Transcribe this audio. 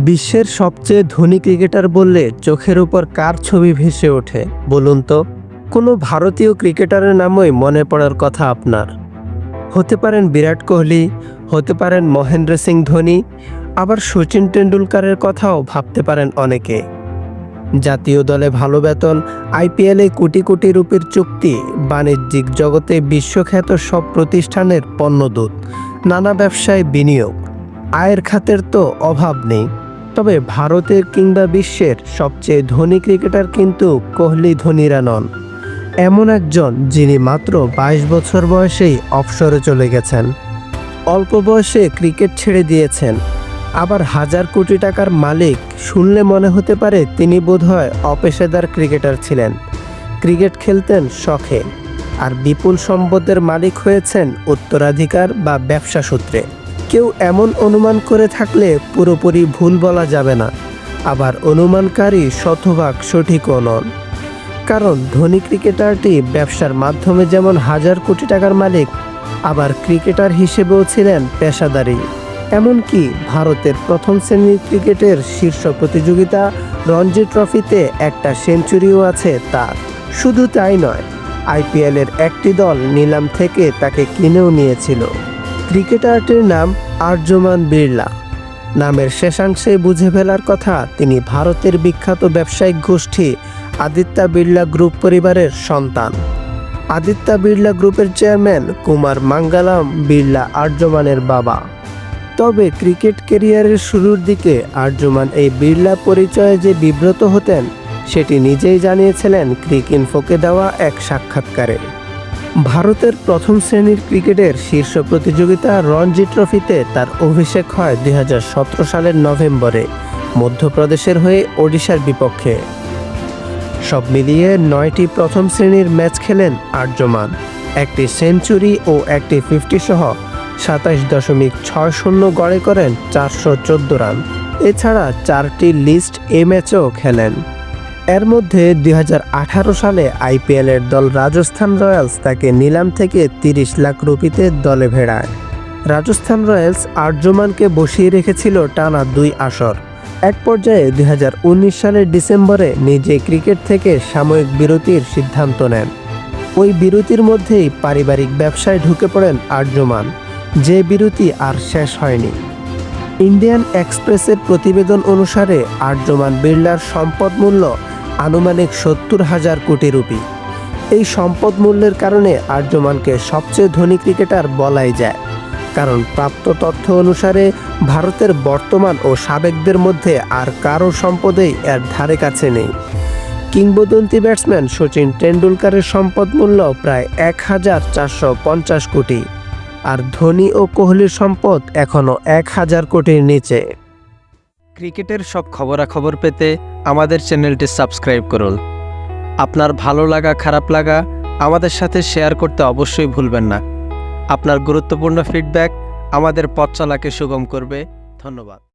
বিশ্বের সবচেয়ে ধনী ক্রিকেটার বললে চোখের উপর কার ছবি ভেসে ওঠে বলুন তো? কোনো ভারতীয় ক্রিকেটারের নামই মনে পড়ার কথা আপনার। হতে পারেন বিরাট কোহলি, হতে পারেন মহেন্দ্র সিং ধোনি, আবার সচিন টেন্ডুলকারের কথাও ভাবতে পারেন অনেকে। জাতীয় দলে ভালো বেতন, আইপিএলে কোটি কোটি রুপির চুক্তি, বাণিজ্যিক জগতে বিশ্বখ্যাত সব প্রতিষ্ঠানের পণ্যদূত, নানা ব্যবসায় বিনিয়োগ, আয়ের খাতের তো অভাব নেই। তবে ভারতের কিংবা বিশ্বের সবচেয়ে ধনী ক্রিকেটার কিন্তু কোহলি ধোনিরা নন। এমন একজন যিনি মাত্র 22 বছর বয়সেই অবসরে চলে গেছেন, অল্প বয়সে ক্রিকেট ছেড়ে দিয়েছেন। আবার হাজার কোটি টাকার মালিক শুনলে মনে হতে পারে তিনি বোধহয় অপেশাদার ক্রিকেটার ছিলেন, ক্রিকেট খেলতেন শখে, আর বিপুল সম্পদের মালিক হয়েছেন উত্তরাধিকার বা ব্যবসা সূত্রে। কেউ এমন অনুমান করে থাকলে পুরোপুরি ভুল বলা যাবে না, আবার অনুমানকারী শতভাগ সঠিকও নন। কারণ ধনী ক্রিকেটারটি ব্যবসার মাধ্যমে যেমন হাজার কোটি টাকার মালিক, আবার ক্রিকেটার হিসেবেও ছিলেন পেশাদারি। এমনকি ভারতের প্রথম শ্রেণীর ক্রিকেটের শীর্ষ প্রতিযোগিতা রঞ্জি ট্রফিতে একটা সেঞ্চুরিও আছে তার। শুধু তাই নয়, আইপিএলের একটি দল নিলাম থেকে তাকে কিনেও নিয়েছিল। ক্রিকেটারটির নাম আর্যমান বিড়লা। নামের শেষাংশে বুঝে ফেলার কথা তিনি ভারতের বিখ্যাত ব্যবসায়িক গোষ্ঠী আদিত্য বিড়লা গ্রুপ পরিবারের সন্তান। আদিত্য বিড়লা গ্রুপের চেয়ারম্যান কুমার মাঙ্গালাম বিড়লা আর্যমানের বাবা। তবে ক্রিকেট ক্যারিয়ারের শুরুর দিকে আর্যমান এই বিড়লা পরিচয়ে যে বিব্রত হতেন সেটি নিজেই জানিয়েছিলেন ক্রিকইনফোকে দেওয়া এক সাক্ষাৎকারে। ভারতের প্রথম শ্রেণীর ক্রিকেটের শীর্ষ প্রতিযোগিতা রঞ্জি ট্রফিতে তার অভিষেক হয় 2017 সালের নভেম্বরে মধ্যপ্রদেশের হয়ে ওড়িশার বিপক্ষে। সব মিলিয়ে 9টি প্রথম শ্রেণীর ম্যাচ খেলেন আর্যমান, একটি সেঞ্চুরি ও একটি 50 সহ 27.60 গড়ে করেন 414 রান। এছাড়া 4টি লিস্ট এ ম্যাচও খেলেন। এর মধ্যে 2018 সালে আইপিএলের দল রাজস্থান রয়্যালস তাকে নিলাম থেকে 30 লাখ রুপিতে দলে ভেড়ায়। রাজস্থান রয়্যালস আর্যমানকে বসিয়ে রেখেছিল টানা 2 আসর। এক পর্যায়ে 2019 সালের ডিসেম্বরে নিজে ক্রিকেট থেকে সাময়িক বিরতির সিদ্ধান্ত নেন। ওই বিরতির মধ্যেই পারিবারিক ব্যবসায় ঢুকে পড়েন আর্যমান, যে বিরতি আর শেষ হয়নি। ইন্ডিয়ান এক্সপ্রেসের প্রতিবেদন অনুসারে আর্যমান বিড়লার সম্পদ মূল্য আনুমানিক 70,000 কোটি রুপি। এই সম্পদ মূল্যের কারণে আর্যমানকে সবচেয়ে ধনী ক্রিকেটার বলাই যায়, কারণ প্রাপ্ত তথ্য অনুসারে ভারতের বর্তমান ও সাবেকদের মধ্যে আর কারো সম্পদেই এর ধারে কাছে নেই। কিংবদন্তি ব্যাটসম্যান সচিন টেন্ডুলকারের সম্পদ মূল্য প্রায় 1,450 কোটি, আর ধোনি ও কোহলির সম্পদ এখনও 1,000 কোটির নিচে। ক্রিকেটের সব খবরাখবর পেতে আমাদের চ্যানেলটি সাবস্ক্রাইব করুন। আপনার ভালো লাগা খারাপ লাগা আমাদের সাথে শেয়ার করতে অবশ্যই ভুলবেন না। আপনার গুরুত্বপূর্ণ ফিডব্যাক আমাদের পথ চলাকে সুগম করবে। ধন্যবাদ।